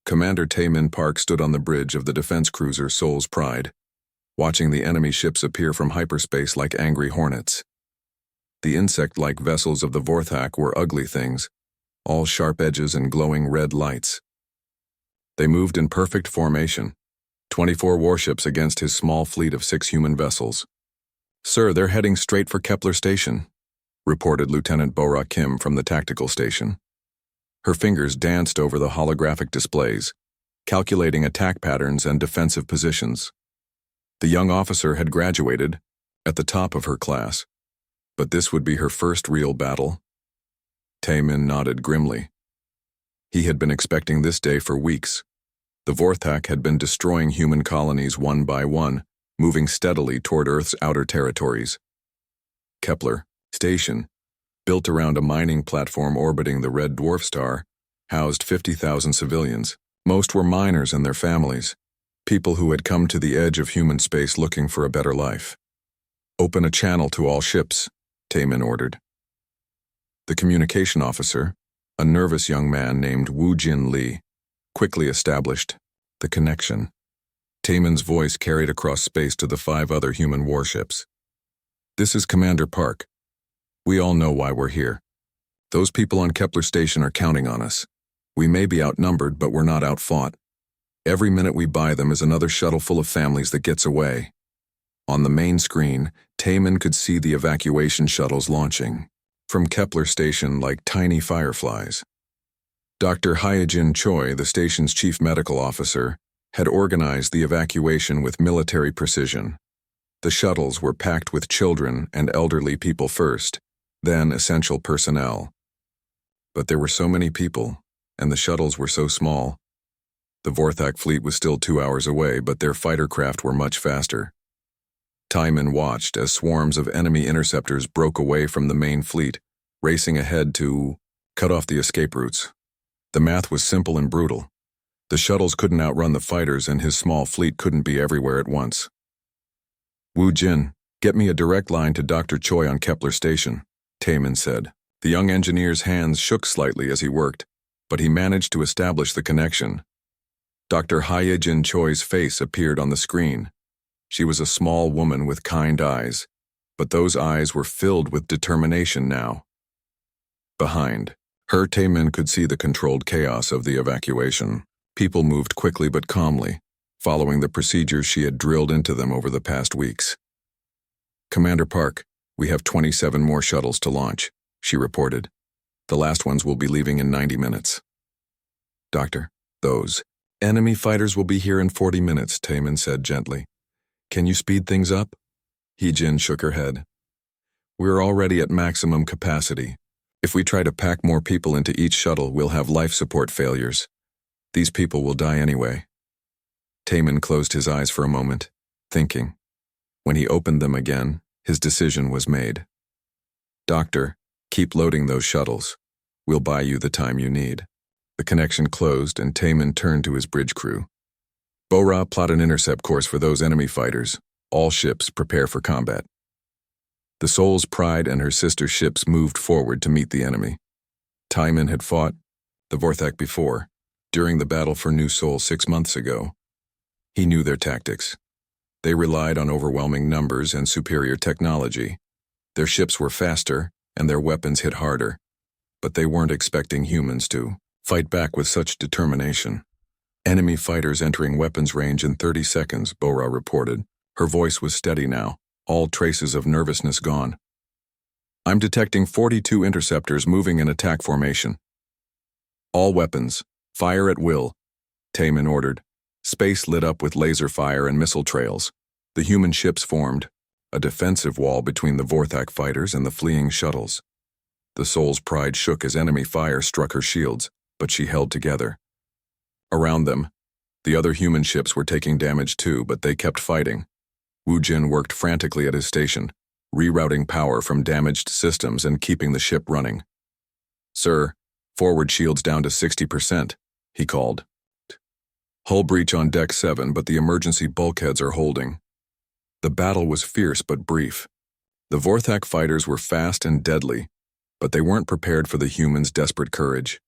Commander Taemin Park stood on the bridge of the defense cruiser Soul's Pride, watching the enemy ships appear from hyperspace like angry hornets. The insect-like vessels of the Vorthak were ugly things, all sharp edges and glowing red lights. They moved in perfect formation, 24 warships against his small fleet of 6 human vessels. "Sir, they're heading straight for Kepler Station," reported Lieutenant Bora Kim from the tactical station. Her fingers danced over the holographic displays, calculating attack patterns and defensive positions. The young officer had graduated, at the top of her class, but this would be her first real battle. Taemin nodded grimly. He had been expecting this day for weeks. The Vorthak had been destroying human colonies one by one, moving steadily toward Earth's outer territories. Kepler Station, built around a mining platform orbiting the red dwarf star, housed 50,000 civilians. Most were miners and their families, people who had come to the edge of human space looking for a better life. "Open a channel to all ships," Taemin ordered. The communication officer, a nervous young man named Woo Jin Lee, quickly established the connection. Taemin's voice carried across space to the 5 other human warships. "This is Commander Park. We all know why we're here. Those people on Kepler Station are counting on us. We may be outnumbered, but we're not outfought. Every minute we buy them is another shuttle full of families that gets away." On the main screen, Taemin could see the evacuation shuttles launching from Kepler Station like tiny fireflies. Dr. Hyejin Choi, the station's chief medical officer, had organized the evacuation with military precision. The shuttles were packed with children and elderly people first, then essential personnel. But there were so many people, and the shuttles were so small. The Vorthak fleet was still 2 hours away, but their fighter craft were much faster. Taemin watched as swarms of enemy interceptors broke away from the main fleet, racing ahead to cut off the escape routes. The math was simple and brutal. The shuttles couldn't outrun the fighters, and his small fleet couldn't be everywhere at once. "Woo Jin, get me a direct line to Dr. Choi on Kepler Station," Taemin said. The young engineer's hands shook slightly as he worked, but he managed to establish the connection. Dr. Hyejin Choi's face appeared on the screen. She was a small woman with kind eyes, but those eyes were filled with determination now. Behind her, Taemin could see the controlled chaos of the evacuation. People moved quickly but calmly, following the procedures she had drilled into them over the past weeks. "Commander Park, we have 27 more shuttles to launch," she reported. "The last ones will be leaving in 90 minutes. "Doctor, those enemy fighters will be here in 40 minutes, Taemin said gently. "Can you speed things up?" Hyejin shook her head. "We're already at maximum capacity. If we try to pack more people into each shuttle, we'll have life support failures. These people will die anyway." Taemin closed his eyes for a moment, thinking. When he opened them again, his decision was made. "Doctor, keep loading those shuttles. We'll buy you the time you need." The connection closed, and Taemin turned to his bridge crew. "Bora, plot an intercept course for those enemy fighters. All ships prepare for combat." The Soul's Pride and her sister ships moved forward to meet the enemy. Taemin had fought the Vorthak before, during the battle for New Sol 6 months ago. He knew their tactics. They relied on overwhelming numbers and superior technology. Their ships were faster, and their weapons hit harder. But they weren't expecting humans to fight back with such determination. "Enemy fighters entering weapons range in 30 seconds, Bora reported. Her voice was steady now, all traces of nervousness gone. "I'm detecting 42 interceptors moving in attack formation." "All weapons, fire at will," Taemin ordered. Space lit up with laser fire and missile trails. The human ships formed a defensive wall between the Vorthak fighters and the fleeing shuttles. The Soul's Pride shook as enemy fire struck her shields, but she held together. Around them, the other human ships were taking damage too, but they kept fighting. Woo Jin worked frantically at his station, rerouting power from damaged systems and keeping the ship running. "Sir, forward shields down to 60%, he called. "Hull breach on deck 7, but the emergency bulkheads are holding." The battle was fierce but brief. The Vorthak fighters were fast and deadly, but they weren't prepared for the humans' desperate courage.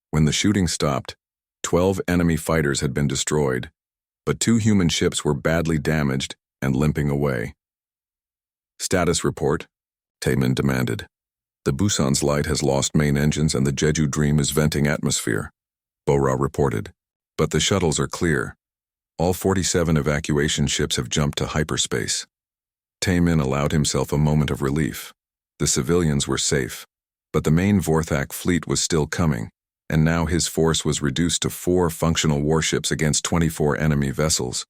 When the shooting stopped, 12 enemy fighters had been destroyed, but 2 human ships were badly damaged and limping away. Status report, Taemin demanded. The Busan's light has lost main engines and the Jeju Dream is venting atmosphere, Bo-Ra reported. But the shuttles are clear. All 47 evacuation ships have jumped to hyperspace. Taemin allowed himself a moment of relief. The civilians were safe, but the main Vorthak fleet was still coming, and now his force was reduced to 4 functional warships against 24 enemy vessels.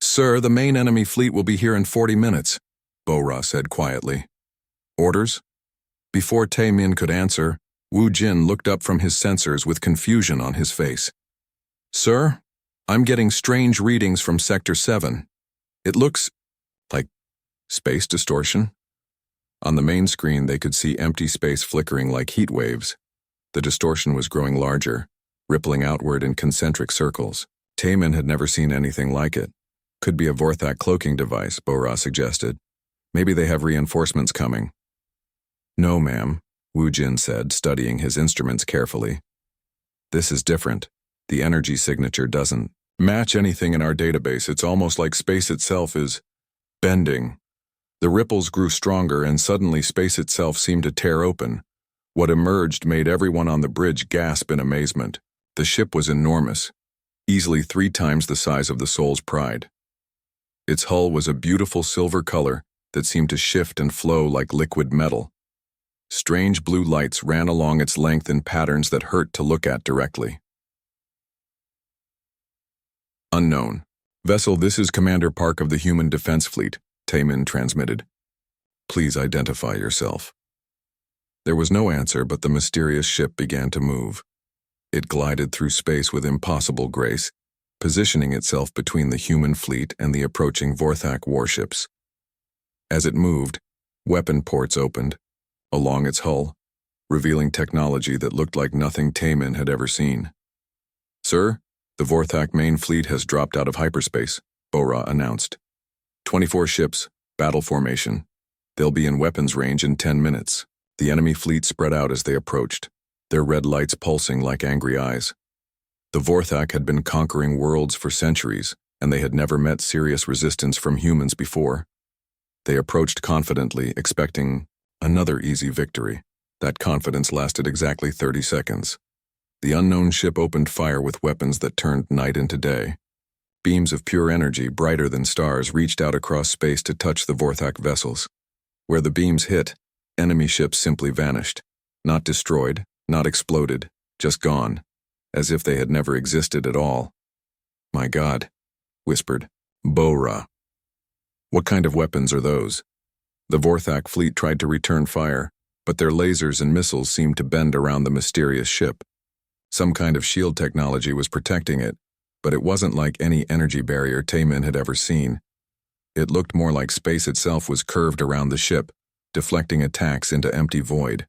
"Sir, the main enemy fleet will be here in 40 minutes, Bo-Ra said quietly. "Orders?" Before Taemin could answer, Wu Jin looked up from his sensors with confusion on his face. "Sir, I'm getting strange readings from Sector 7. It looks like space distortion." On the main screen, they could see empty space flickering like heat waves. The distortion was growing larger, rippling outward in concentric circles. Taemin had never seen anything like it. "Could be a Vorthak cloaking device," Bo-Ra suggested. "Maybe they have reinforcements coming." "No, ma'am," Wu Jin said, studying his instruments carefully. "This is different. The energy signature doesn't match anything in our database. It's almost like space itself is bending." The ripples grew stronger, and suddenly space itself seemed to tear open. What emerged made everyone on the bridge gasp in amazement. The ship was enormous, easily 3 times the size of the Soul's Pride. Its hull was a beautiful silver color that seemed to shift and flow like liquid metal. Strange blue lights ran along its length in patterns that hurt to look at directly. Unknown. "Vessel, this is Commander Park of the Human Defense Fleet," Taemin transmitted. "Please identify yourself." There was no answer, but the mysterious ship began to move. It glided through space with impossible grace, positioning itself between the human fleet and the approaching Vorthak warships. As it moved, weapon ports opened along its hull, revealing technology that looked like nothing Taemin had ever seen. "Sir, the Vorthak main fleet has dropped out of hyperspace," Bo-Ra announced. 24 ships, battle formation. They'll be in weapons range in 10 minutes. The enemy fleet spread out as they approached, their red lights pulsing like angry eyes. The Vorthak had been conquering worlds for centuries, and they had never met serious resistance from humans before. They approached confidently, expecting another easy victory. That confidence lasted exactly 30 seconds. The unknown ship opened fire with weapons that turned night into day. Beams of pure energy, brighter than stars, reached out across space to touch the Vorthak vessels. Where the beams hit, enemy ships simply vanished. Not destroyed, not exploded, just gone, as if they had never existed at all. "My God," whispered Bo-Ra. "What kind of weapons are those?" The Vorthak fleet tried to return fire, but their lasers and missiles seemed to bend around the mysterious ship. Some kind of shield technology was protecting it, but it wasn't like any energy barrier Taemin had ever seen. It looked more like space itself was curved around the ship, deflecting attacks into empty void.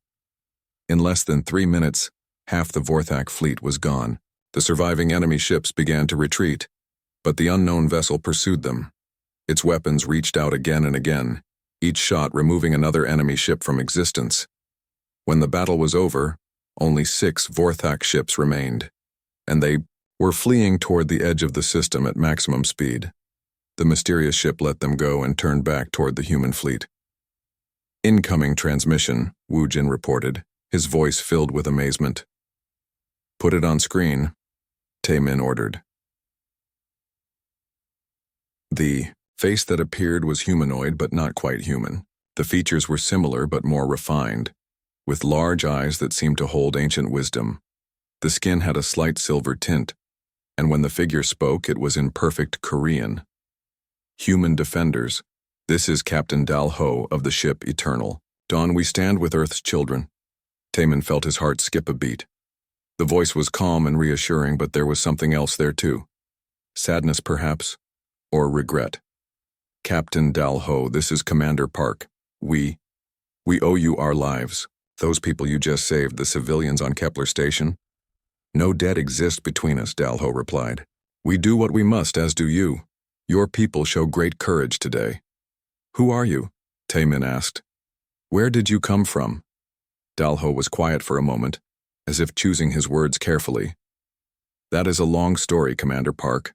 In less than 3 minutes, half the Vorthak fleet was gone. The surviving enemy ships began to retreat, but the unknown vessel pursued them. Its weapons reached out again and again, each shot removing another enemy ship from existence. When the battle was over, only 6 Vorthak ships remained, and they were fleeing toward the edge of the system at maximum speed. The mysterious ship let them go and turned back toward the human fleet. "Incoming transmission," Wu Jin reported, his voice filled with amazement. "Put it on screen," Taemin ordered. The face that appeared was humanoid but not quite human. The features were similar but more refined, with large eyes that seemed to hold ancient wisdom. The skin had a slight silver tint, and when the figure spoke, it was in perfect Korean. "Human defenders, this is Captain Dal-Ho of the ship Eternal. Dawn, we stand with Earth's children." Taemin felt his heart skip a beat. The voice was calm and reassuring, but there was something else there too. Sadness, perhaps, or regret. "Captain Dal-Ho, this is Commander Park. We owe you our lives. Those people you just saved, the civilians on Kepler Station?" "No debt exists between us," Dal-Ho replied. "We do what we must, as do you. Your people show great courage today." "Who are you?" Taemin asked. "Where did you come from?" Dal-Ho was quiet for a moment, as if choosing his words carefully. That is a long story, Commander Park.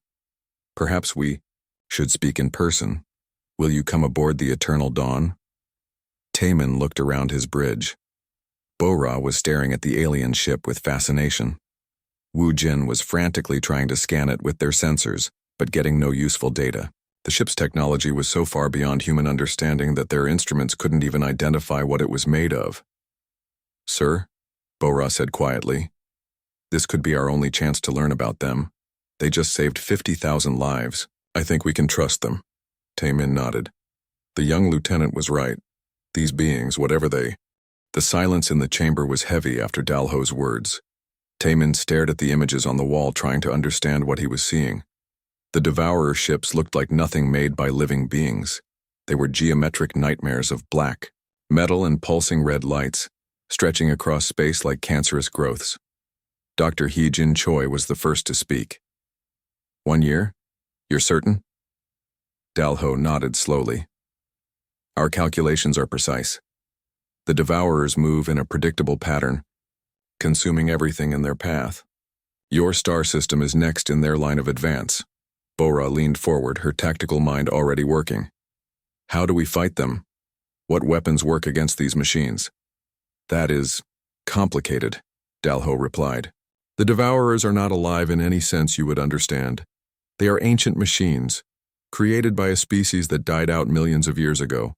Perhaps we should speak in person. Will you come aboard the Eternal Dawn? Taemin looked around his bridge. Bo-Ra was staring at the alien ship with fascination. Wu Jin was frantically trying to scan it with their sensors, but getting no useful data. The ship's technology was so far beyond human understanding that their instruments couldn't even identify what it was made of. Sir, Bo-Ra said quietly, this could be our only chance to learn about them. They just saved 50,000 lives. I think we can trust them. Taemin nodded. The young lieutenant was right. These beings, whatever they... The silence in the chamber was heavy after Dalho's words. Taemin stared at the images on the wall, trying to understand what he was seeing. The Devourer ships looked like nothing made by living beings. They were geometric nightmares of black, metal and pulsing red lights, stretching across space like cancerous growths. Dr. Hee-Jin Choi was the first to speak. 1 year? You're certain? Dalho nodded slowly. Our calculations are precise. The Devourers move in a predictable pattern, consuming everything in their path. Your star system is next in their line of advance. Bo-Ra leaned forward, her tactical mind already working. How do we fight them? What weapons work against these machines? That is complicated, Dalho replied. The Devourers are not alive in any sense you would understand. They are ancient machines, created by a species that died out millions of years ago.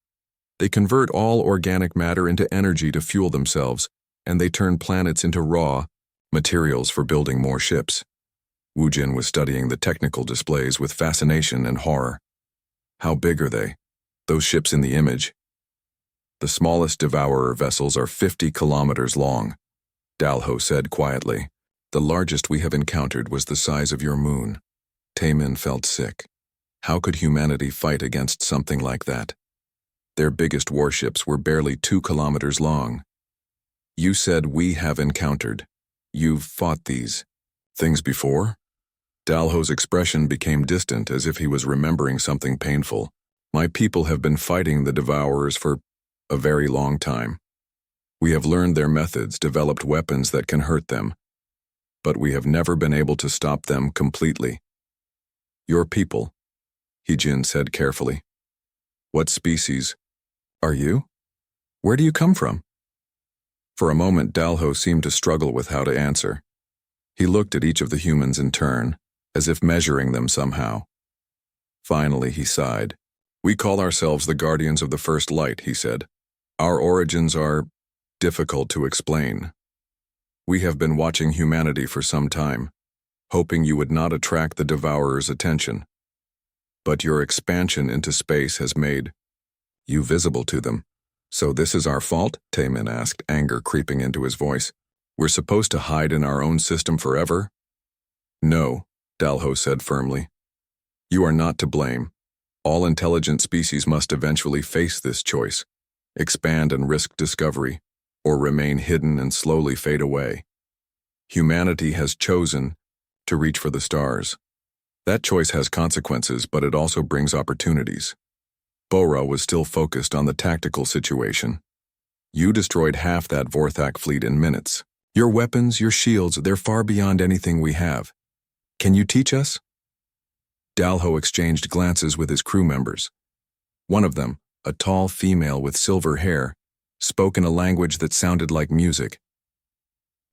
They convert all organic matter into energy to fuel themselves, and they turn planets into raw materials for building more ships. Wu Jin was studying the technical displays with fascination and horror. How big are they, those ships in the image? The smallest Devourer vessels are 50 kilometers long, Dalho said quietly. The largest we have encountered was the size of your moon. Taemin felt sick. How could humanity fight against something like that? Their biggest warships were barely 2 kilometers long. You said we have encountered. You've fought these things before? Dalho's expression became distant, as if he was remembering something painful. My people have been fighting the Devourers for a very long time. We have learned their methods, developed weapons that can hurt them, but we have never been able to stop them completely. Your people, Hee-Jin said carefully. What species are you? Where do you come from? For a moment, Dalho seemed to struggle with how to answer. He looked at each of the humans in turn, as if measuring them somehow. Finally, he sighed. We call ourselves the Guardians of the First Light, he said. Our origins are difficult to explain. We have been watching humanity for some time, hoping you would not attract the Devourer's attention. But your expansion into space has made you visible to them. So this is our fault? Taemin asked, anger creeping into his voice. We're supposed to hide in our own system forever? No, Dalho said firmly. You are not to blame. All intelligent species must eventually face this choice, expand and risk discovery, or remain hidden and slowly fade away. Humanity has chosen to reach for the stars. That choice has consequences, but it also brings opportunities. Bo-Ra was still focused on the tactical situation. You destroyed half that Vorthak fleet in minutes. Your weapons, your shields, they're far beyond anything we have. Can you teach us? Dalho exchanged glances with his crew members. One of them, a tall female with silver hair, spoke in a language that sounded like music.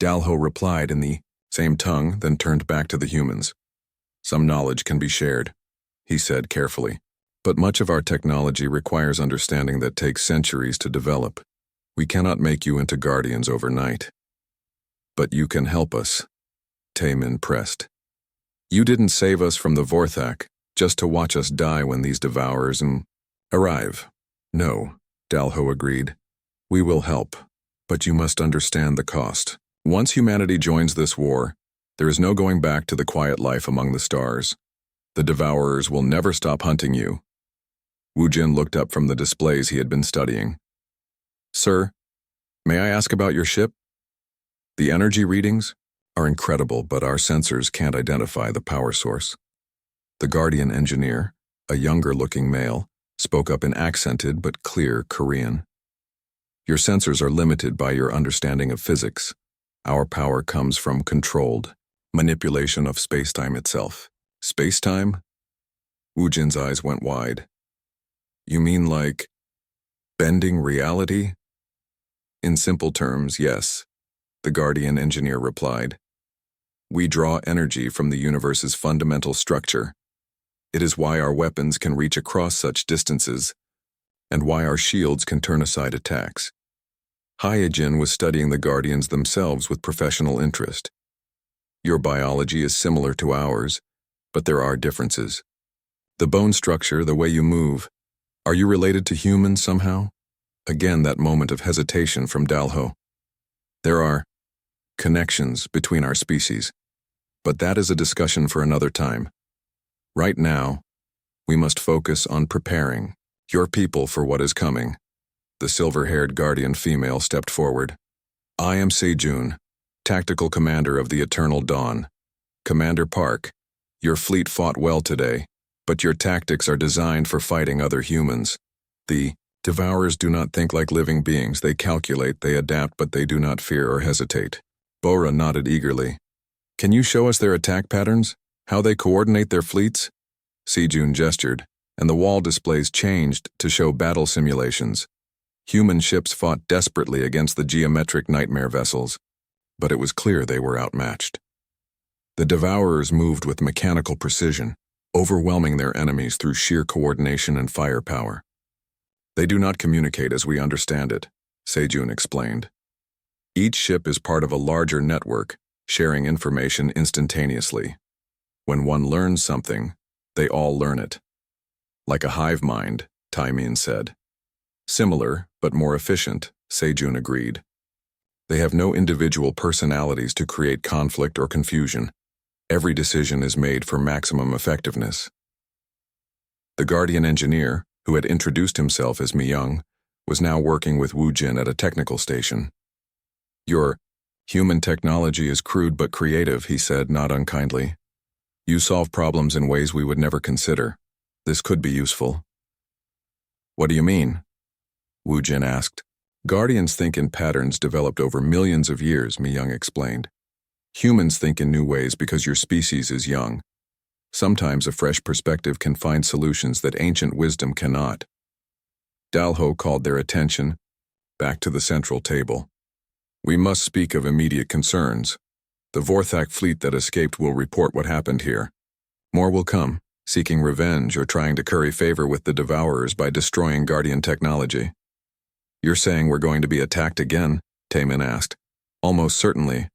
Dalho replied in the same tongue, then turned back to the humans. Some knowledge can be shared, he said carefully. But much of our technology requires understanding that takes centuries to develop. We cannot make you into guardians overnight. But you can help us, Taemin pressed. You didn't save us from the Vorthak, just to watch us die when these Devourers arrive. No, Dalho agreed. We will help, but you must understand the cost. Once humanity joins this war, there is no going back to the quiet life among the stars. The Devourers will never stop hunting you. Wu Jin looked up from the displays he had been studying. Sir, may I ask about your ship? The energy readings are incredible, but our sensors can't identify the power source. The Guardian engineer, a younger-looking male, spoke up in accented but clear Korean. Your sensors are limited by your understanding of physics. Our power comes from controlled, Manipulation of space-time itself. Space-time? Wujin's eyes went wide. You mean like bending reality? In simple terms, yes, the Guardian engineer replied. We draw energy from the universe's fundamental structure. It is why our weapons can reach across such distances, and why our shields can turn aside attacks. Hyojin was studying the Guardians themselves with professional interest. Your biology is similar to ours, but there are differences. The bone structure, the way you move. Are you related to humans somehow? Again, that moment of hesitation from Dalho. There are connections between our species, but that is a discussion for another time. Right now, we must focus on preparing your people for what is coming. The silver-haired Guardian female stepped forward. I am Sejun, Tactical Commander of the Eternal Dawn. Commander Park, your fleet fought well today, but your tactics are designed for fighting other humans. The Devourers do not think like living beings. They calculate, they adapt, but they do not fear or hesitate. Bora nodded eagerly. Can you show us their attack patterns? How they coordinate their fleets? Sejun gestured, and the wall displays changed to show battle simulations. Human ships fought desperately against the geometric nightmare vessels, but it was clear they were outmatched. The Devourers moved with mechanical precision, overwhelming their enemies through sheer coordination and firepower. They do not communicate as we understand it, Sejun explained. Each ship is part of a larger network, sharing information instantaneously. When one learns something, they all learn it. Like a hive mind, Taimin said. Similar, but more efficient, Sejun agreed. They have no individual personalities to create conflict or confusion. Every decision is made for maximum effectiveness. The Guardian engineer, who had introduced himself as Myung, was now working with Wujin at a technical station. Your human technology is crude but creative, he said, not unkindly. You solve problems in ways we would never consider. This could be useful. What do you mean? Wujin asked. Guardians think in patterns developed over millions of years, Myung explained. Humans think in new ways because your species is young. Sometimes a fresh perspective can find solutions that ancient wisdom cannot. Dalho called their attention back to the central table. We must speak of immediate concerns. The Vorthak fleet that escaped will report what happened here. More will come, seeking revenge or trying to curry favor with the Devourers by destroying Guardian technology. You're saying we're going to be attacked again? Taemin asked. Almost certainly.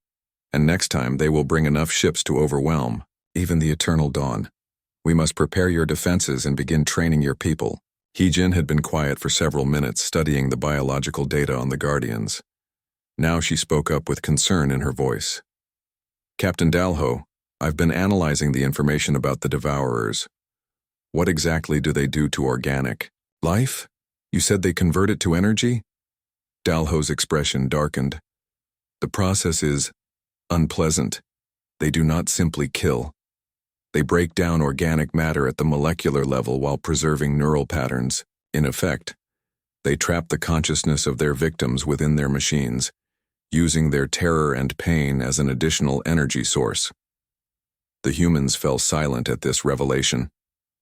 And next time they will bring enough ships to overwhelm even the Eternal Dawn. We must prepare your defenses and begin training your people. Heejin had been quiet for several minutes, studying the biological data on the Guardians. Now she spoke up with concern in her voice. Captain Dalho, I've been analyzing the information about the Devourers. What exactly do they do to organic life? You said they convert it to energy? Dalho's expression darkened. The process is unpleasant. They do not simply kill. They break down organic matter at the molecular level while preserving neural patterns. In effect, they trap the consciousness of their victims within their machines, using their terror and pain as an additional energy source. The humans fell silent at this revelation.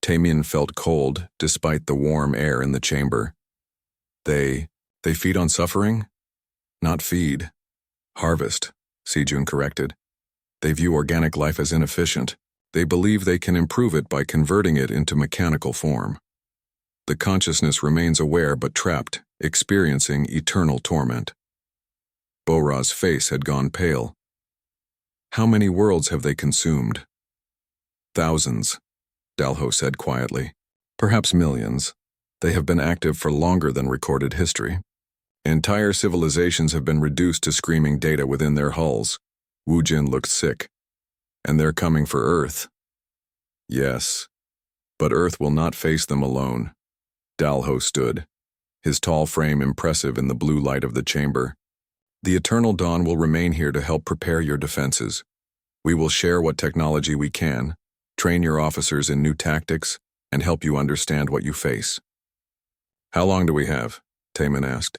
Taemin felt cold despite the warm air in the chamber. They feed on suffering? Not feed. Harvest, Sejun corrected. They view organic life as inefficient. They believe they can improve it by converting it into mechanical form. The consciousness remains aware but trapped, experiencing eternal torment. Bora's face had gone pale. How many worlds have they consumed? Thousands, Dalho said quietly. Perhaps millions. They have been active for longer than recorded history. Entire civilizations have been reduced to screaming data within their hulls. Wujin looked sick. And they're coming for Earth. Yes, but Earth will not face them alone. Dalho stood, his tall frame impressive in the blue light of the chamber. The Eternal Dawn will remain here to help prepare your defenses. We will share what technology we can, train your officers in new tactics, and help you understand what you face. How long do we have? Taemin asked.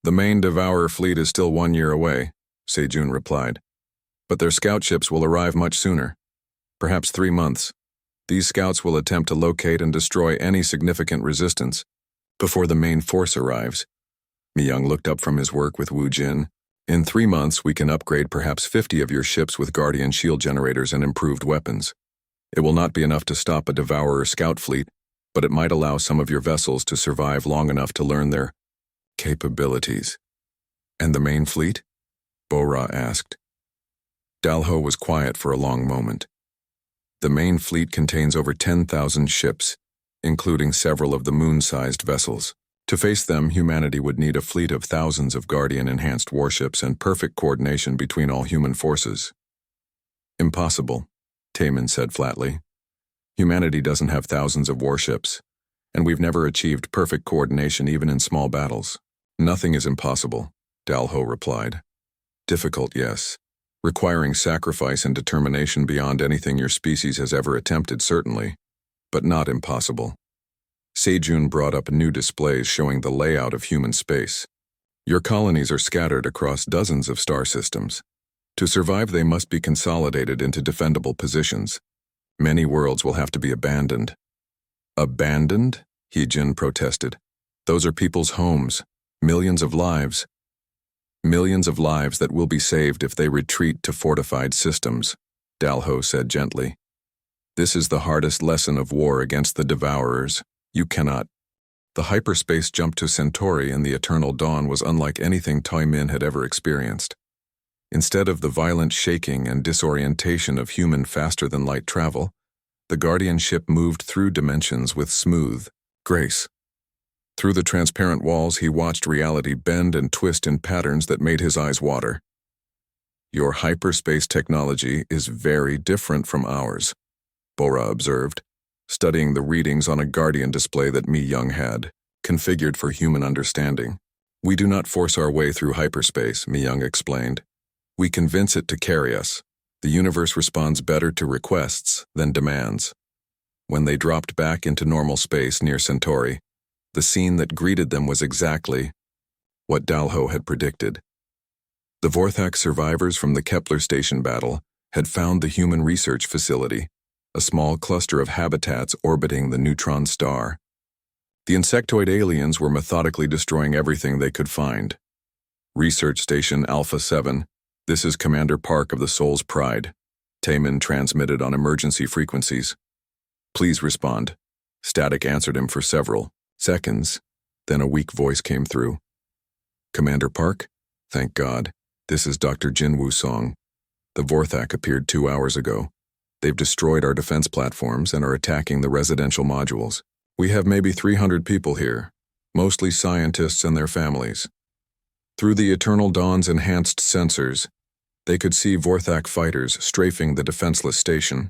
The main Devourer fleet is still 1 year away, Sejun replied. But their scout ships will arrive much sooner, perhaps 3 months. These scouts will attempt to locate and destroy any significant resistance before the main force arrives. Mi-young looked up from his work with Wu Jin. In 3 months, we can upgrade perhaps 50 of your ships with Guardian shield generators and improved weapons. It will not be enough to stop a Devourer scout fleet, but it might allow some of your vessels to survive long enough to learn their capabilities. And the main fleet? Bo-Ra asked. Dalho was quiet for a long moment. The main fleet contains over 10,000 ships, including several of the moon-sized vessels. To face them, humanity would need a fleet of thousands of Guardian-enhanced warships and perfect coordination between all human forces. Impossible, Taemin said flatly. Humanity doesn't have thousands of warships, and we've never achieved perfect coordination even in small battles. Nothing is impossible, Dalho replied. Difficult, yes. Requiring sacrifice and determination beyond anything your species has ever attempted, certainly, but not impossible. Sejun brought up new displays showing the layout of human space. Your colonies are scattered across dozens of star systems. To survive, they must be consolidated into defendable positions. Many worlds will have to be abandoned. Abandoned? Heejin protested. Those are people's homes, millions of lives. Millions of lives that will be saved if they retreat to fortified systems, Dalho said gently. This is the hardest lesson of war against the Devourers. You cannot. The hyperspace jump to Centauri in the Eternal Dawn was unlike anything Taemin had ever experienced. Instead of the violent shaking and disorientation of human faster-than-light travel, the Guardian ship moved through dimensions with smooth grace. Through the transparent walls, he watched reality bend and twist in patterns that made his eyes water. Your hyperspace technology is very different from ours, Bo-Ra observed, studying the readings on a Guardian display that Mi-young had, configured for human understanding. We do not force our way through hyperspace, Mi-young explained. We convince it to carry us. The universe responds better to requests than demands. When they dropped back into normal space near Centauri, the scene that greeted them was exactly what Dalho had predicted. The Vorthak survivors from the Kepler station battle had found the human research facility, a small cluster of habitats orbiting the neutron star. The insectoid aliens were methodically destroying everything they could find. Research Station Alpha 7, this is Commander Park of the Soul's Pride. Taemin transmitted on emergency frequencies. Please respond. Static answered him for several seconds. Then a weak voice came through. Commander Park? Thank God. This is Dr. Jin Woo-song. The Vorthak appeared 2 hours ago. They've destroyed our defense platforms and are attacking the residential modules. We have maybe 300 people here, mostly scientists and their families. Through the Eternal Dawn's enhanced sensors, they could see Vorthak fighters strafing the defenseless station.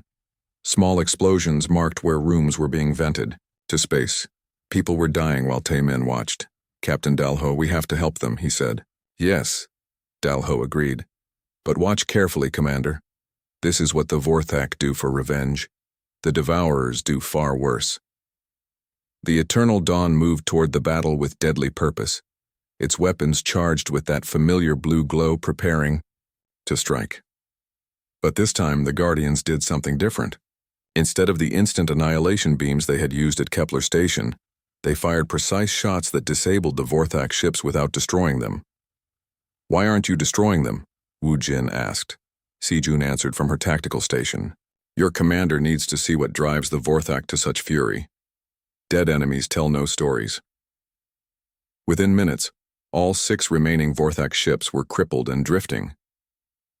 Small explosions marked where rooms were being vented to space. People were dying while Taemin watched. Captain Dalho, we have to help them, he said. Yes, Dalho agreed. But watch carefully, Commander. This is what the Vorthak do for revenge. The Devourers do far worse. The Eternal Dawn moved toward the battle with deadly purpose, its weapons charged with that familiar blue glow preparing to strike. But this time the Guardians did something different. Instead of the instant annihilation beams they had used at Kepler Station, they fired precise shots that disabled the Vorthak ships without destroying them. Why aren't you destroying them? Wu Jin asked. Sejun answered from her tactical station. Your commander needs to see what drives the Vorthak to such fury. Dead enemies tell no stories. Within minutes, all 6 remaining Vorthak ships were crippled and drifting.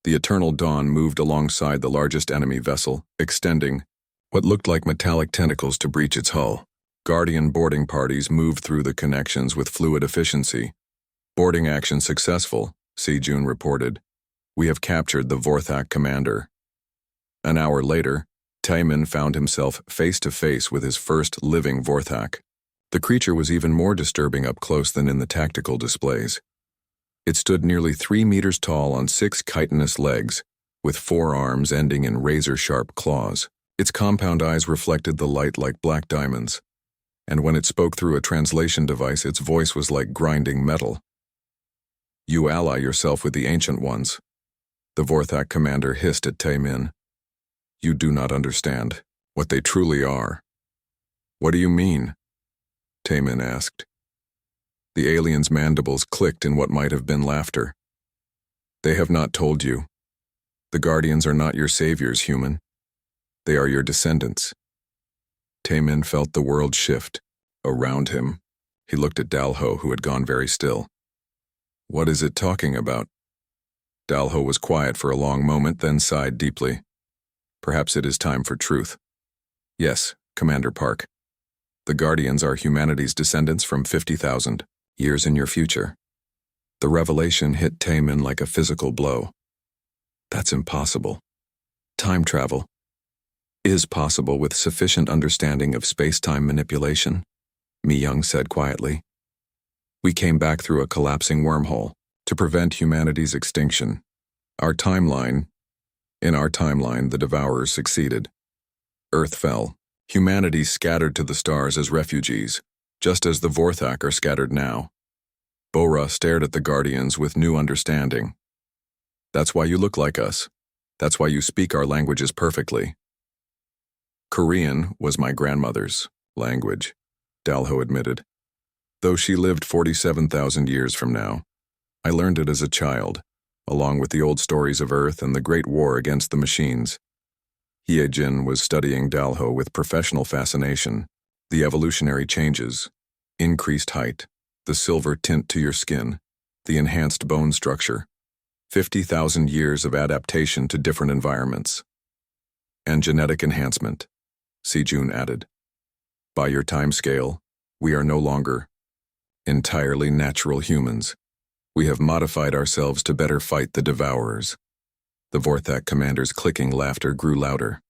The Eternal Dawn moved alongside the largest enemy vessel, extending what looked like metallic tentacles to breach its hull. Guardian boarding parties moved through the connections with fluid efficiency. Boarding action successful, Sejun reported. We have captured the Vorthak commander. An hour later, Taemin found himself face to face with his first living Vorthak. The creature was even more disturbing up close than in the tactical displays. It stood nearly 3 meters tall on 6 chitinous legs, with 4 arms ending in razor-sharp claws. Its compound eyes reflected the light like black diamonds, and when it spoke through a translation device, its voice was like grinding metal. You ally yourself with the Ancient Ones. The Vorthak commander hissed at Taemin. You do not understand what they truly are. What do you mean? Taemin asked. The alien's mandibles clicked in what might have been laughter. They have not told you. The Guardians are not your saviors, human. They are your descendants. Taemin felt the world shift. Around him, he looked at Dalho, who had gone very still. What is it talking about? Dalho was quiet for a long moment, then sighed deeply. Perhaps it is time for truth. Yes, Commander Park. The Guardians are humanity's descendants from 50,000 years in your future. The revelation hit Taemin like a physical blow. That's impossible. Time travel is possible with sufficient understanding of space-time manipulation, Mi-young said quietly. We came back through a collapsing wormhole to prevent humanity's extinction. In our timeline, the Devourers succeeded. Earth fell. Humanity scattered to the stars as refugees, just as the Vorthak are scattered now. Bora stared at the Guardians with new understanding. That's why you look like us. That's why you speak our languages perfectly. Korean was my grandmother's language, Dalho admitted. Though she lived 47,000 years from now, I learned it as a child, along with the old stories of Earth and the Great War against the machines. Hyejin was studying Dalho with professional fascination. The evolutionary changes, increased height, the silver tint to your skin, the enhanced bone structure, 50,000 years of adaptation to different environments. And genetic enhancement, Sejun added. By your time scale, we are no longer entirely natural humans. We have modified ourselves to better fight the Devourers. The Vorthak commander's clicking laughter grew louder.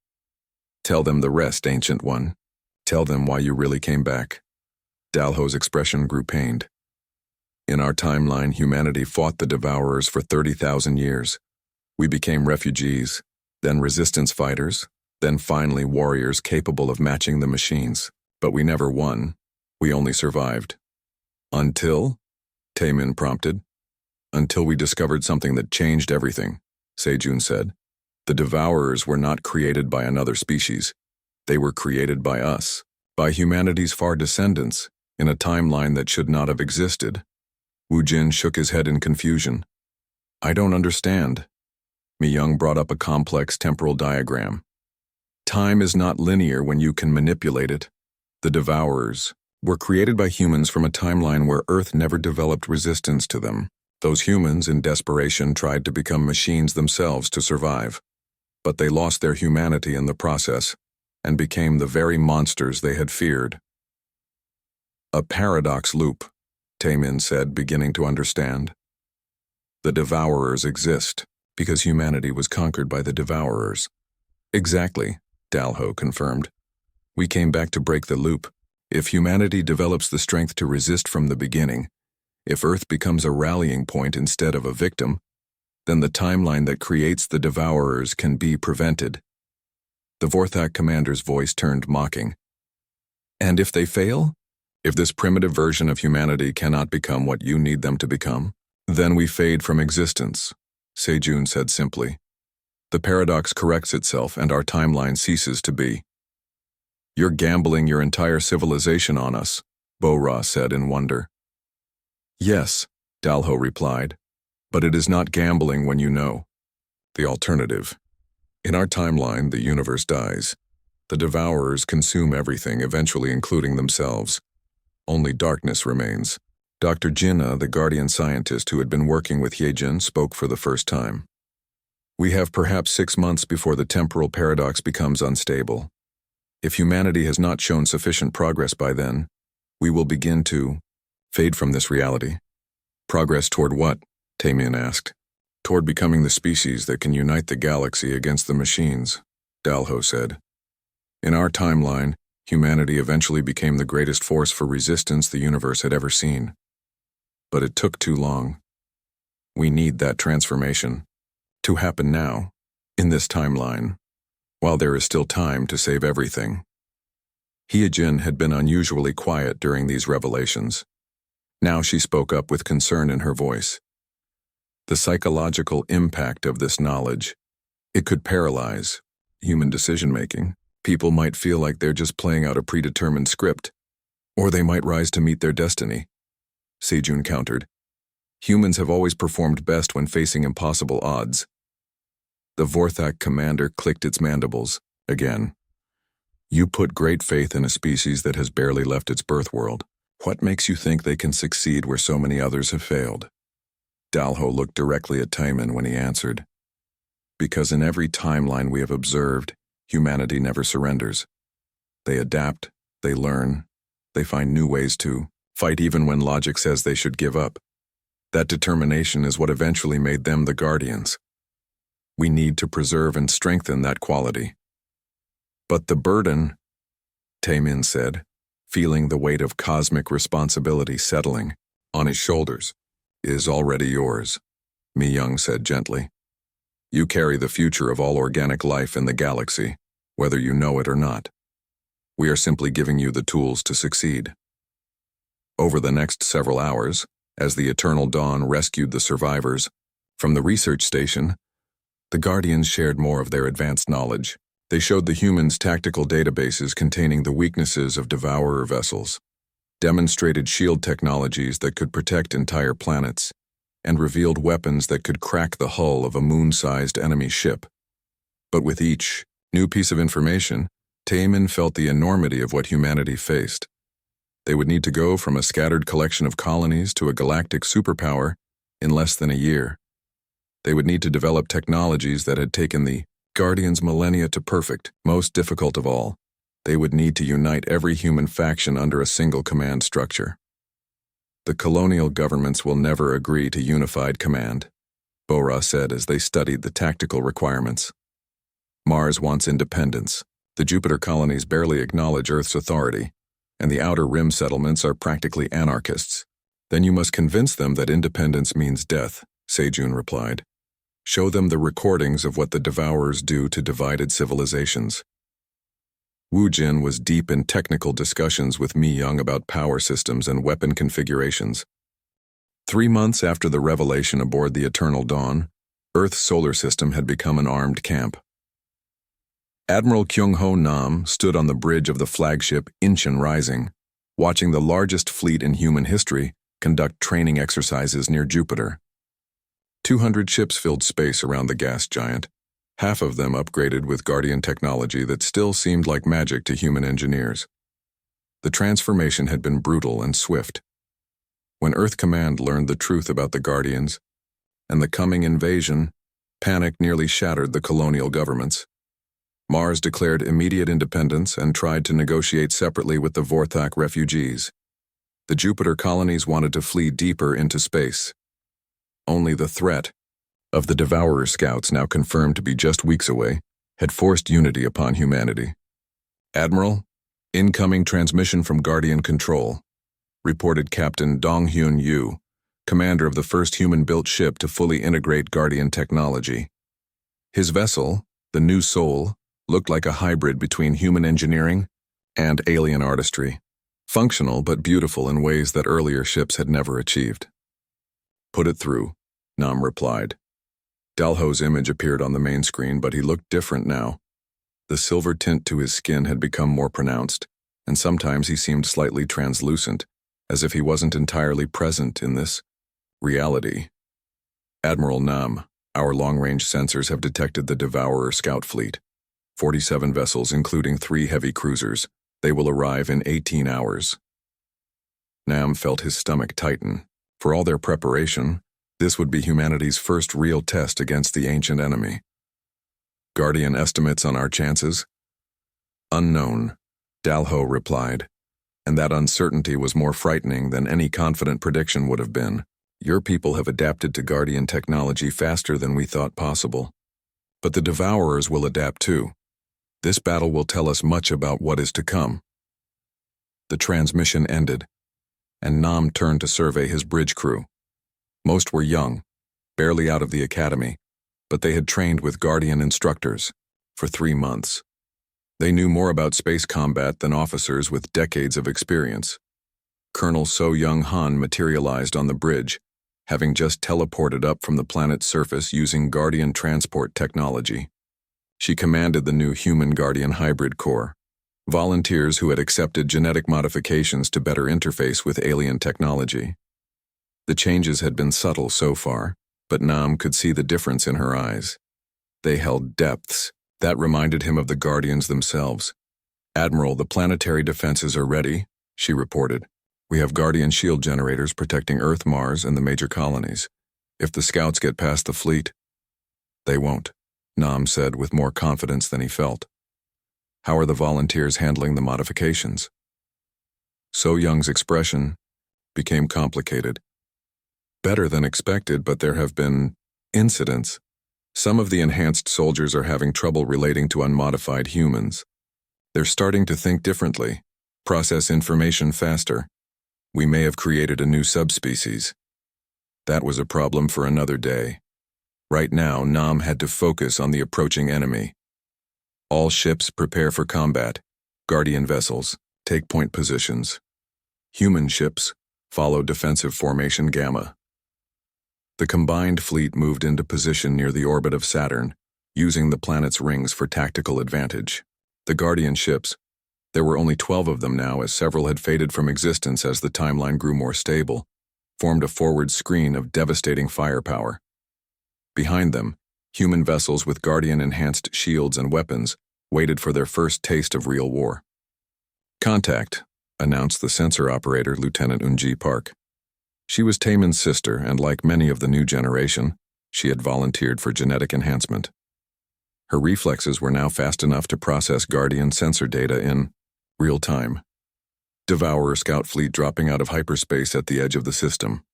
Tell them the rest, Ancient One. Tell them why you really came back. Dalho's expression grew pained. In our timeline, humanity fought the Devourers for 30,000 years. We became refugees, then resistance fighters, then finally warriors capable of matching the machines. But we never won. We only survived. Until? Taemin prompted. Until we discovered something that changed everything, Sejun said. The Devourers were not created by another species. They were created by us, by humanity's far descendants, in a timeline that should not have existed. Wu Jin shook his head in confusion. I don't understand. Mi-young brought up a complex temporal diagram. Time is not linear when you can manipulate it. The Devourers were created by humans from a timeline where Earth never developed resistance to them. Those humans, in desperation, tried to become machines themselves to survive. But they lost their humanity in the process and became the very monsters they had feared. A paradox loop, Taemin said, beginning to understand. The Devourers exist because humanity was conquered by the Devourers. Exactly, Dalho confirmed. We came back to break the loop. If humanity develops the strength to resist from the beginning, if Earth becomes a rallying point instead of a victim, then the timeline that creates the Devourers can be prevented. The Vorthak commander's voice turned mocking. And if they fail? If this primitive version of humanity cannot become what you need them to become, then we fade from existence, Sejun said simply. The paradox corrects itself and our timeline ceases to be. You're gambling your entire civilization on us, Bo-Ra said in wonder. Yes, Dalho replied, but it is not gambling when you know. The alternative. In our timeline, the universe dies. The Devourers consume everything, eventually including themselves. Only darkness remains. Dr. Jinnah, the Guardian scientist who had been working with Hyejin, spoke for the first time. We have perhaps 6 months before the temporal paradox becomes unstable. If humanity has not shown sufficient progress by then, we will begin to fade from this reality. Progress toward what? Taemin asked. Toward becoming the species that can unite the galaxy against the machines, Dalho said. In our timeline, humanity eventually became the greatest force for resistance the universe had ever seen. But it took too long. We need that transformation to happen now, in this timeline, while there is still time to save everything. Hyejin had been unusually quiet during these revelations. Now she spoke up with concern in her voice. The psychological impact of this knowledge. It could paralyze human decision-making. People might feel like they're just playing out a predetermined script, or they might rise to meet their destiny. Sejun countered. Humans have always performed best when facing impossible odds. The Vorthak commander clicked its mandibles. Again. You put great faith in a species that has barely left its birth world. What makes you think they can succeed where so many others have failed? Dalho looked directly at Taemin when he answered. Because in every timeline we have observed, humanity never surrenders. They adapt, they learn, they find new ways to fight even when logic says they should give up. That determination is what eventually made them the Guardians. We need to preserve and strengthen that quality. But the burden, Taemin said, feeling the weight of cosmic responsibility settling on his shoulders, is already yours, Mi Young said gently. You carry the future of all organic life in the galaxy, whether you know it or not. We are simply giving you the tools to succeed. Over the next several hours, as the Eternal Dawn rescued the survivors from the research station, the Guardians shared more of their advanced knowledge. They showed the humans tactical databases containing the weaknesses of Devourer vessels, demonstrated shield technologies that could protect entire planets, and revealed weapons that could crack the hull of a moon-sized enemy ship. But with each new piece of information, Taemin felt the enormity of what humanity faced. They would need to go from a scattered collection of colonies to a galactic superpower in less than a year. They would need to develop technologies that had taken the Guardians' millennia to perfect. Most difficult of all, they would need to unite every human faction under a single command structure. The colonial governments will never agree to unified command, Bora said as they studied the tactical requirements. Mars wants independence. The Jupiter colonies barely acknowledge Earth's authority, and the Outer Rim settlements are practically anarchists. Then you must convince them that independence means death, Sejun replied. Show them the recordings of what the Devourers do to divided civilizations. Wu Jin was deep in technical discussions with Mi Young about power systems and weapon configurations. 3 months after the revelation aboard the Eternal Dawn, Earth's solar system had become an armed camp. Admiral Kyung-ho Nam stood on the bridge of the flagship Incheon Rising, watching the largest fleet in human history conduct training exercises near Jupiter. 200 ships filled space around the gas giant, half of them upgraded with Guardian technology that still seemed like magic to human engineers. The transformation had been brutal and swift. When Earth Command learned the truth about the Guardians and the coming invasion, panic nearly shattered the colonial governments. Mars declared immediate independence and tried to negotiate separately with the Vorthak refugees. The Jupiter colonies wanted to flee deeper into space. Only the threat of the Devourer scouts, now confirmed to be just weeks away, had forced unity upon humanity. Admiral, incoming transmission from Guardian Control, reported Captain Dong-Hyun Yu, commander of the first human-built ship to fully integrate Guardian technology. His vessel, the New Soul, looked like a hybrid between human engineering and alien artistry, functional but beautiful in ways that earlier ships had never achieved. Put it through, Nam replied. Dalho's image appeared on the main screen, but he looked different now. The silver tint to his skin had become more pronounced, and sometimes he seemed slightly translucent, as if he wasn't entirely present in this reality. Admiral Nam, our long-range sensors have detected the Devourer scout fleet. 47 vessels, including 3 heavy cruisers. They will arrive in 18 hours. Nam felt his stomach tighten. For all their preparation, this would be humanity's first real test against the ancient enemy. Guardian estimates on our chances? Unknown, Dalho replied, and that uncertainty was more frightening than any confident prediction would have been. Your people have adapted to Guardian technology faster than we thought possible. But the Devourers will adapt too. This battle will tell us much about what is to come. The transmission ended, and Nam turned to survey his bridge crew. Most were young, barely out of the academy, but they had trained with Guardian instructors for 3 months. They knew more about space combat than officers with decades of experience. Colonel So Young Han materialized on the bridge, having just teleported up from the planet's surface using Guardian transport technology. She commanded the new Human-Guardian Hybrid Corps, volunteers who had accepted genetic modifications to better interface with alien technology. The changes had been subtle so far, but Nam could see the difference in her eyes. They held depths that reminded him of the Guardians themselves. "Admiral, the planetary defenses are ready," she reported. "We have Guardian shield generators protecting Earth, Mars, and the major colonies. If the scouts get past the fleet..." "They won't," Nam said with more confidence than he felt. "How are the volunteers handling the modifications?" So Young's expression became complicated. "Better than expected, but there have been incidents. Some of the enhanced soldiers are having trouble relating to unmodified humans. They're starting to think differently, process information faster. We may have created a new subspecies." That was a problem for another day. Right now, Nam had to focus on the approaching enemy. "All ships prepare for combat. Guardian vessels, take point positions. Human ships, follow defensive formation Gamma." The combined fleet moved into position near the orbit of Saturn, using the planet's rings for tactical advantage. The Guardian ships, there were only 12 of them now as several had faded from existence as the timeline grew more stable, formed a forward screen of devastating firepower. Behind them, human vessels with Guardian-enhanced shields and weapons waited for their first taste of real war. "Contact," announced the sensor operator, Lieutenant Unji Park. She was Taemin's sister, and like many of the new generation, she had volunteered for genetic enhancement. Her reflexes were now fast enough to process Guardian sensor data in real time. Devourer scout fleet dropping out of hyperspace at the edge of the system.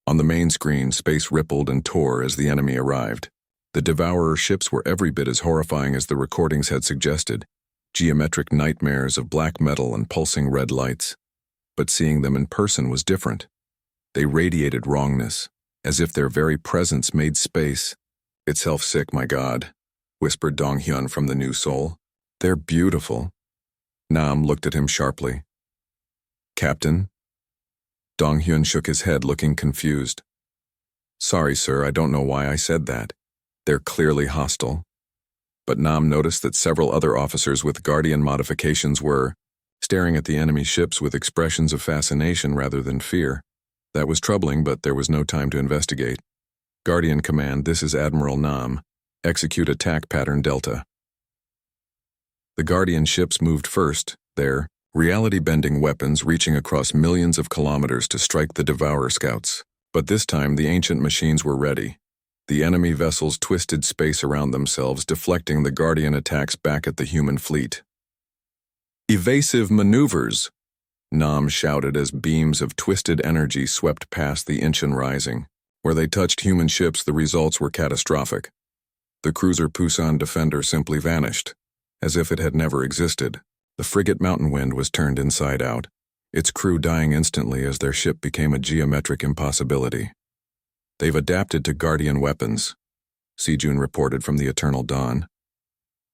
On the main screen, space rippled and tore as the enemy arrived. The Devourer ships were every bit as horrifying as the recordings had suggested, geometric nightmares of black metal and pulsing red lights. But seeing them in person was different. They radiated wrongness, as if their very presence made space. "Itself sick, my God," whispered Dong-hyun from the new soul. "They're beautiful." Nam looked at him sharply. "Captain?" Dong-hyun shook his head, looking confused. "Sorry, sir, I don't know why I said that. They're clearly hostile." But Nam noticed that several other officers with Guardian modifications were staring at the enemy ships with expressions of fascination rather than fear. That was troubling, but there was no time to investigate. "Guardian Command, this is Admiral Nam. Execute attack pattern Delta." The Guardian ships moved first, their reality-bending weapons reaching across millions of kilometers to strike the Devourer scouts. But this time, the ancient machines were ready. The enemy vessels twisted space around themselves, deflecting the Guardian attacks back at the human fleet. "Evasive maneuvers!" Nam shouted as beams of twisted energy swept past the Incheon Rising. Where they touched human ships, the results were catastrophic. The cruiser Pusan Defender simply vanished, as if it had never existed. The frigate Mountain Wind was turned inside out, its crew dying instantly as their ship became a geometric impossibility. "They've adapted to Guardian weapons," Sejun reported from the Eternal Dawn.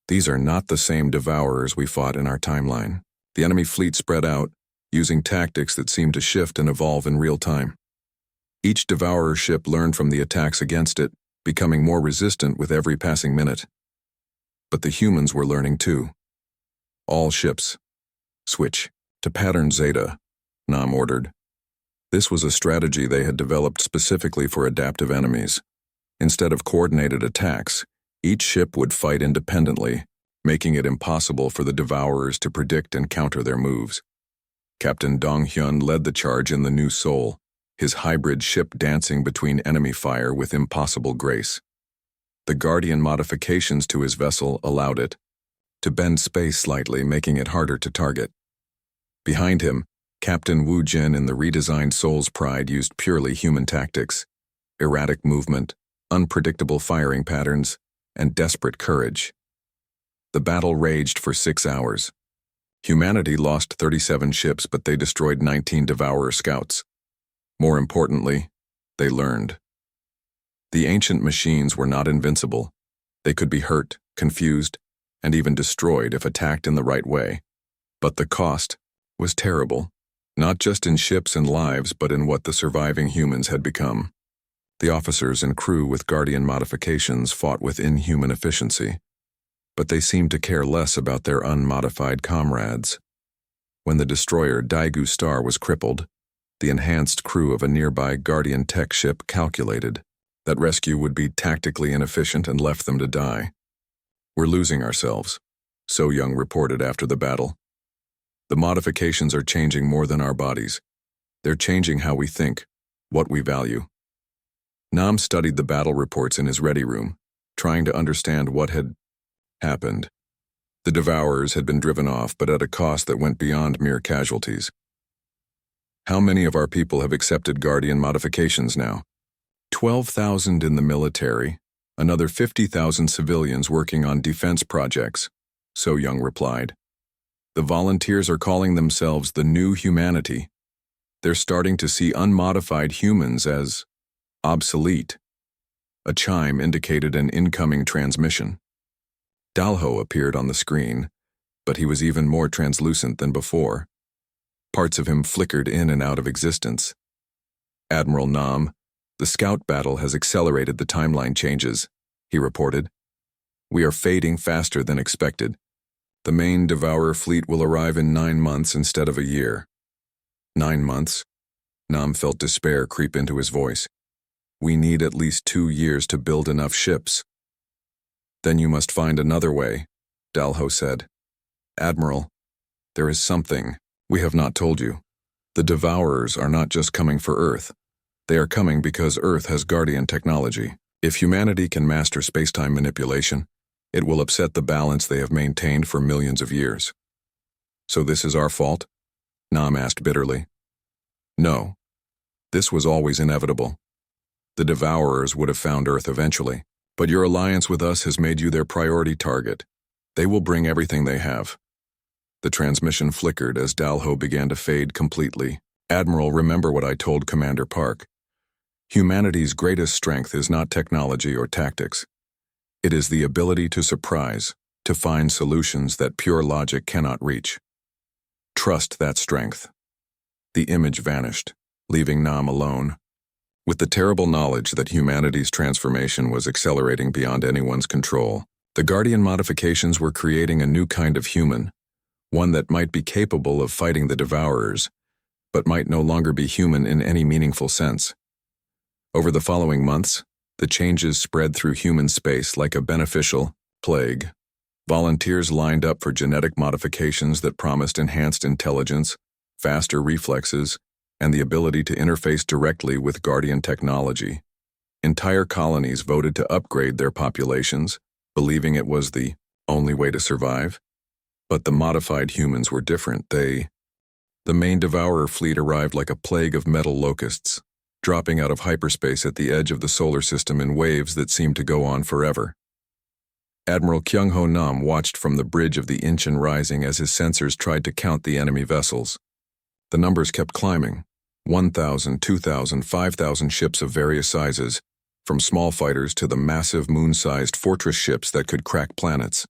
"These are not the same Devourers we fought in our timeline." The enemy fleet spread out, using tactics that seemed to shift and evolve in real time. Each Devourer ship learned from the attacks against it, becoming more resistant with every passing minute. But the humans were learning too. "All ships, switch to pattern Zeta," Nam ordered. This was a strategy they had developed specifically for adaptive enemies. Instead of coordinated attacks, each ship would fight independently, making it impossible for the Devourers to predict and counter their moves. Captain Dong-hyun led the charge in the New Soul, his hybrid ship dancing between enemy fire with impossible grace. The Guardian modifications to his vessel allowed it to bend space slightly, making it harder to target. Behind him, Captain Wu Jin in the redesigned Soul's Pride used purely human tactics, erratic movement, unpredictable firing patterns, and desperate courage. The battle raged for 6 hours. Humanity lost 37 ships, but they destroyed 19 Devourer scouts. More importantly, they learned. The ancient machines were not invincible. They could be hurt, confused, and even destroyed if attacked in the right way. But the cost was terrible, not just in ships and lives, but in what the surviving humans had become. The officers and crew with Guardian modifications fought with inhuman efficiency, but they seemed to care less about their unmodified comrades. When the destroyer Daegu Star was crippled, the enhanced crew of a nearby Guardian tech ship calculated that rescue would be tactically inefficient and left them to die. "We're losing ourselves," So Young reported after the battle. "The modifications are changing more than our bodies. They're changing how we think, what we value." Nam studied the battle reports in his ready room, trying to understand what had happened. The Devourers had been driven off, but at a cost that went beyond mere casualties. "How many of our people have accepted Guardian modifications now?" 12,000 in the military, another 50,000 civilians working on defense projects, So Young replied. "The volunteers are calling themselves the new humanity. They're starting to see unmodified humans as obsolete." A chime indicated an incoming transmission. Dalho appeared on the screen, but he was even more translucent than before. Parts of him flickered in and out of existence. "Admiral Nam, the scout battle has accelerated the timeline changes," he reported. "We are fading faster than expected. The main Devourer fleet will arrive in 9 months instead of a year." 9 months? Nam felt despair creep into his voice. "We need at least 2 years to build enough ships." "Then you must find another way," Dalho said. "Admiral, there is something we have not told you. The Devourers are not just coming for Earth. They are coming because Earth has Guardian technology. If humanity can master space-time manipulation, it will upset the balance they have maintained for millions of years." "So this is our fault?" Nam asked bitterly. "No. This was always inevitable. The Devourers would have found Earth eventually, but your alliance with us has made you their priority target. They will bring everything they have." The transmission flickered as Dalho began to fade completely. "Admiral, remember what I told Commander Park. Humanity's greatest strength is not technology or tactics. It is the ability to surprise, to find solutions that pure logic cannot reach. Trust that strength." The image vanished, leaving Nam alone. With the terrible knowledge that humanity's transformation was accelerating beyond anyone's control, the Guardian modifications were creating a new kind of human, one that might be capable of fighting the Devourers, but might no longer be human in any meaningful sense. Over the following months, the changes spread through human space like a beneficial plague. Volunteers lined up for genetic modifications that promised enhanced intelligence, faster reflexes, and the ability to interface directly with Guardian technology. Entire colonies voted to upgrade their populations, believing it was the only way to survive. But the modified humans were different. The main Devourer fleet arrived like a plague of metal locusts, dropping out of hyperspace at the edge of the solar system in waves that seemed to go on forever. Admiral Kyung-ho Nam watched from the bridge of the Incheon Rising as his sensors tried to count the enemy vessels. The numbers kept climbing. 1,000, 2,000, 5,000 ships of various sizes, from small fighters to the massive moon-sized fortress ships that could crack planets.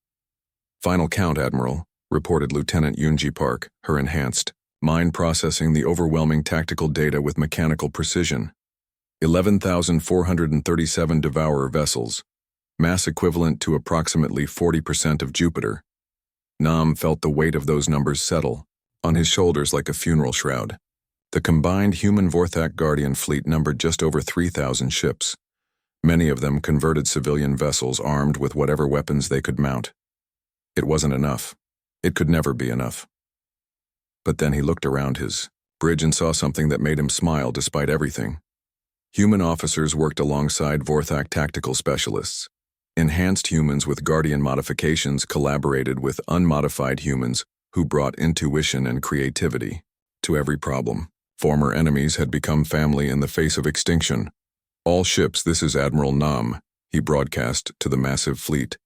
"Final count, Admiral," reported Lieutenant Yoonji Park, her enhanced mind processing the overwhelming tactical data with mechanical precision. 11,437 Devourer vessels, mass equivalent to approximately 40% of Jupiter. Nam felt the weight of those numbers settle on his shoulders like a funeral shroud. The combined human Vorthak Guardian fleet numbered just over 3,000 ships, many of them converted civilian vessels armed with whatever weapons they could mount. It wasn't enough. It could never be enough. But then he looked around his bridge and saw something that made him smile despite everything. Human officers worked alongside Vorthak tactical specialists. Enhanced humans with Guardian modifications collaborated with unmodified humans who brought intuition and creativity to every problem. Former enemies had become family in the face of extinction. "All ships, this is Admiral Nam," he broadcast to the massive fleet.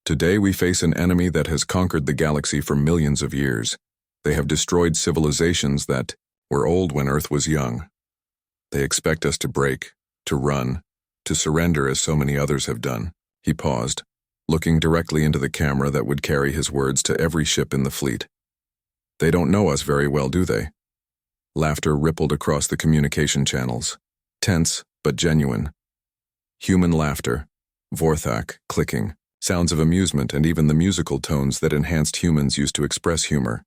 "Today we face an enemy that has conquered the galaxy for millions of years. They have destroyed civilizations that were old when Earth was young. They expect us to break, to run, to surrender as so many others have done." He paused, looking directly into the camera that would carry his words to every ship in the fleet. "They don't know us very well, do they?" Laughter rippled across the communication channels. Tense, but genuine. Human laughter, vorthak, clicking, sounds of amusement, and even the musical tones that enhanced humans used to express humor.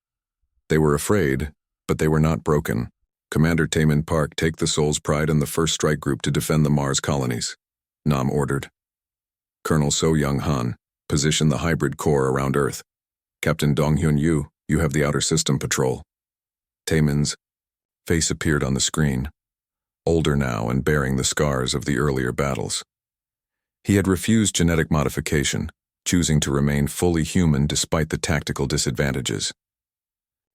They were afraid, but they were not broken. Commander Taemin Park, take the Soul's Pride and the first strike group to defend the Mars colonies, Nam ordered. Colonel So Young Han, position the hybrid core around Earth. Captain Dong Hyun Yu, you have the outer system patrol. Taemin's face appeared on the screen, older now and bearing the scars of the earlier battles. He had refused genetic modification, choosing to remain fully human despite the tactical disadvantages.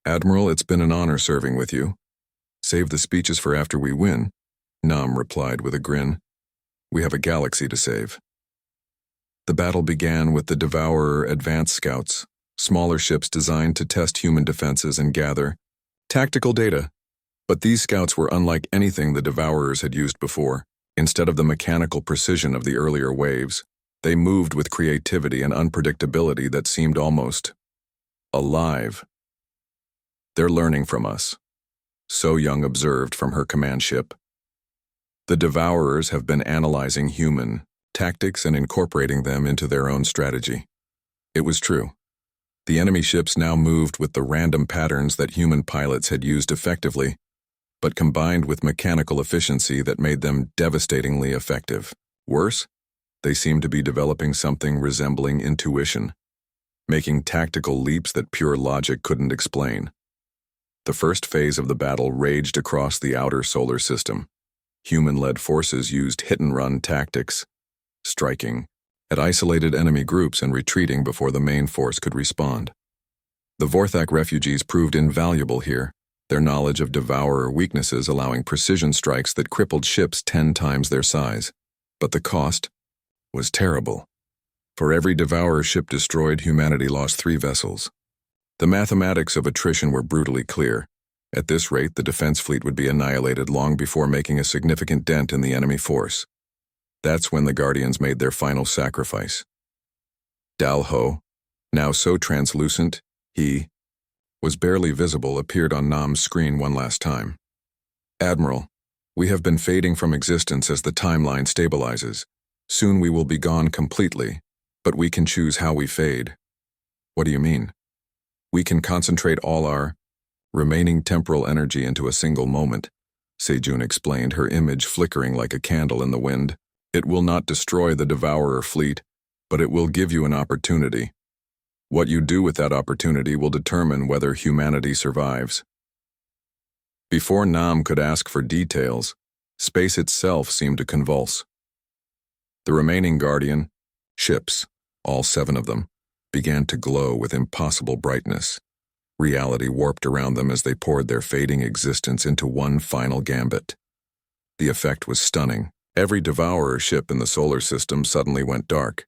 Admiral, it's been an honor serving with you. Save the speeches for after we win, Nam replied with a grin. We have a galaxy to save. The battle began with the Devourer advanced scouts, smaller ships designed to test human defenses and gather tactical data. But these scouts were unlike anything the Devourers had used before. Instead of the mechanical precision of the earlier waves, they moved with creativity and unpredictability that seemed almost alive. They're learning from us, So Young observed from her command ship. The Devourers have been analyzing human tactics and incorporating them into their own strategy. It was true. The enemy ships now moved with the random patterns that human pilots had used effectively, but combined with mechanical efficiency that made them devastatingly effective. Worse, they seemed to be developing something resembling intuition, making tactical leaps that pure logic couldn't explain. The first phase of the battle raged across the outer solar system. Human-led forces used hit-and-run tactics, striking at isolated enemy groups and retreating before the main force could respond. The Vorthak refugees proved invaluable here, their knowledge of Devourer weaknesses allowing precision strikes that crippled ships 10 times their size. But the cost was terrible. For every Devourer ship destroyed, humanity lost 3 vessels. The mathematics of attrition were brutally clear. At this rate, the defense fleet would be annihilated long before making a significant dent in the enemy force. That's when the Guardians made their final sacrifice. Dalho, now so translucent, he was barely visible, appeared on Nam's screen one last time. Admiral, we have been fading from existence as the timeline stabilizes. Soon we will be gone completely, but we can choose how we fade. What do you mean? We can concentrate all our remaining temporal energy into a single moment, Sejun explained, her image flickering like a candle in the wind. It will not destroy the Devourer fleet, but it will give you an opportunity. What you do with that opportunity will determine whether humanity survives. Before Nam could ask for details, space itself seemed to convulse. The remaining Guardian ships, all 7 of them, began to glow with impossible brightness. Reality warped around them as they poured their fading existence into one final gambit. The effect was stunning. Every Devourer ship in the solar system suddenly went dark,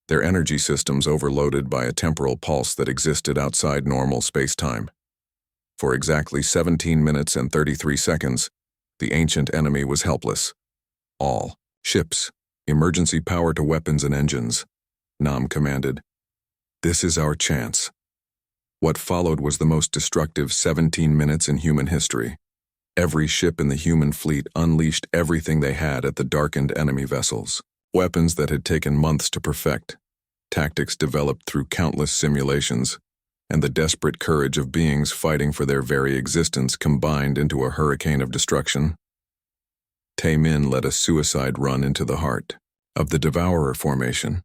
their energy systems overloaded by a temporal pulse that existed outside normal space-time. For exactly 17 minutes and 33 seconds, the ancient enemy was helpless. All ships, emergency power to weapons and engines, Nam commanded. This is our chance. What followed was the most destructive 17 minutes in human history. Every ship in the human fleet unleashed everything they had at the darkened enemy vessels. Weapons that had taken months to perfect, tactics developed through countless simulations, and the desperate courage of beings fighting for their very existence combined into a hurricane of destruction. Taemin led a suicide run into the heart of the Devourer formation,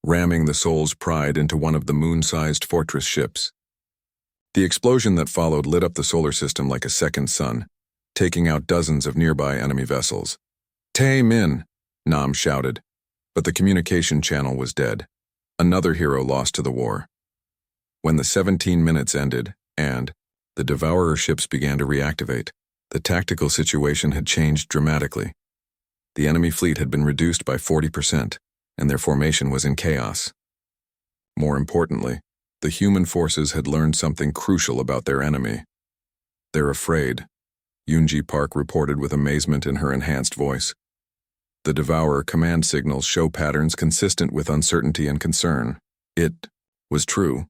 ramming the Soul's Pride into one of the moon-sized fortress ships. The explosion that followed lit up the solar system like a second sun, taking out dozens of nearby enemy vessels. Taemin, Nam shouted, but the communication channel was dead. Another hero lost to the war. When the 17 minutes ended, and the Devourer ships began to reactivate, the tactical situation had changed dramatically. The enemy fleet had been reduced by 40%, and their formation was in chaos. More importantly, the human forces had learned something crucial about their enemy. They're afraid, Yoonji Park reported with amazement in her enhanced voice. The Devourer command signals show patterns consistent with uncertainty and concern. It was true.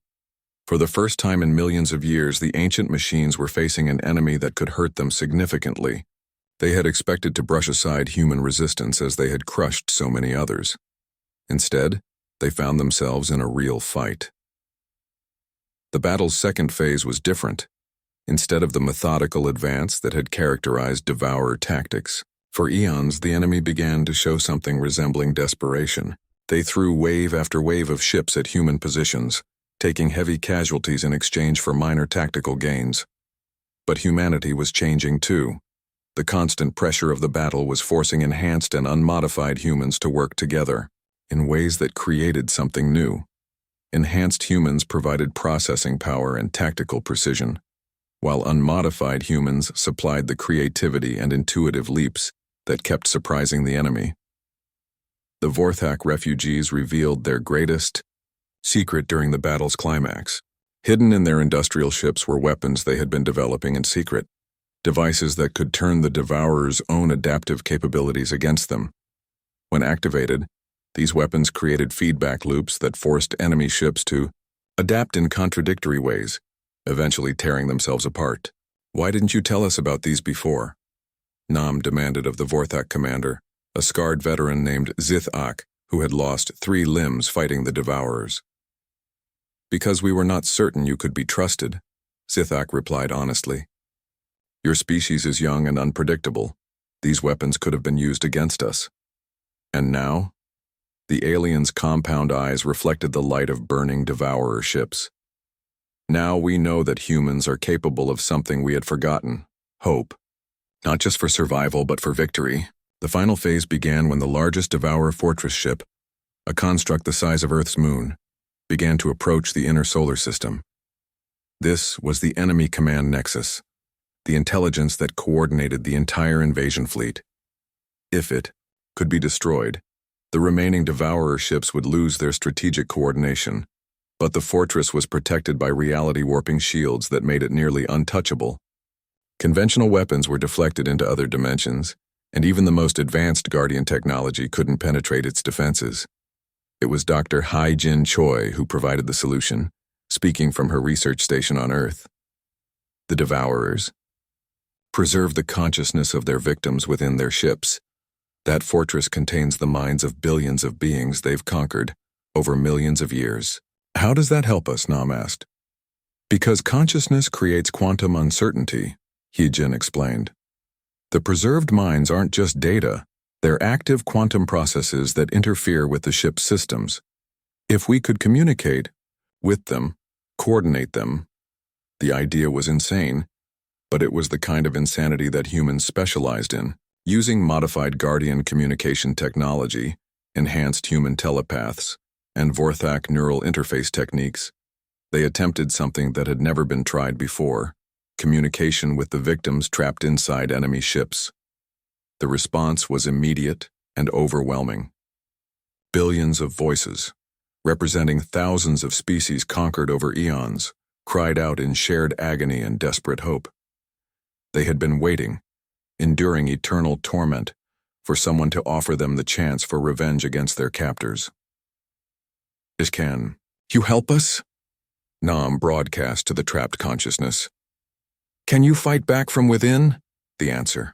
For the first time in millions of years, the ancient machines were facing an enemy that could hurt them significantly, They had expected to brush aside human resistance as they had crushed so many others. Instead, they found themselves in a real fight. The battle's second phase was different. Instead of the methodical advance that had characterized devourer tactics, for eons the enemy began to show something resembling desperation. They threw wave after wave of ships at human positions, taking heavy casualties in exchange for minor tactical gains. But humanity was changing too. The constant pressure of the battle was forcing enhanced and unmodified humans to work together, in ways that created something new. Enhanced humans provided processing power and tactical precision, while unmodified humans supplied the creativity and intuitive leaps that kept surprising the enemy. The Vorthak refugees revealed their greatest secret during the battle's climax. Hidden in their industrial ships were weapons they had been developing in secret, devices that could turn the Devourer's own adaptive capabilities against them. When activated, these weapons created feedback loops that forced enemy ships to adapt in contradictory ways, eventually tearing themselves apart. "Why didn't you tell us about these before?" Nam demanded of the Vorthak commander, a scarred veteran named Zithak, who had lost 3 limbs fighting the Devourers. "Because we were not certain you could be trusted," Zithak replied honestly. "Your species is young and unpredictable. These weapons could have been used against us. And now?" The aliens' compound eyes reflected the light of burning Devourer ships. "Now we know that humans are capable of something we had forgotten: hope. Not just for survival, but for victory." The final phase began when the largest Devourer fortress ship, a construct the size of Earth's moon, began to approach the inner solar system. This was the enemy command nexus, the intelligence that coordinated the entire invasion fleet. If it could be destroyed, the remaining Devourer ships would lose their strategic coordination, but the fortress was protected by reality-warping shields that made it nearly untouchable. Conventional weapons were deflected into other dimensions, and even the most advanced Guardian technology couldn't penetrate its defenses. It was Dr. Hai-Jin Choi who provided the solution, speaking from her research station on Earth. The Devourers preserve the consciousness of their victims within their ships. That fortress contains the minds of billions of beings they've conquered over millions of years. "How does that help us?" Nam asked. "Because consciousness creates quantum uncertainty," Hai-Jin explained. "The preserved minds aren't just data, they're active quantum processes that interfere with the ship's systems. If we could communicate with them, coordinate them." The idea was insane, but it was the kind of insanity that humans specialized in. Using modified Guardian communication technology, enhanced human telepaths, and Vorthak neural interface techniques, they attempted something that had never been tried before: communication with the victims trapped inside enemy ships. The response was immediate and overwhelming. Billions of voices, representing thousands of species conquered over eons, cried out in shared agony and desperate hope. They had been waiting, enduring eternal torment, for someone to offer them the chance for revenge against their captors. "Can you help us?" Nam broadcast to the trapped consciousness. "Can you fight back from within?" The answer: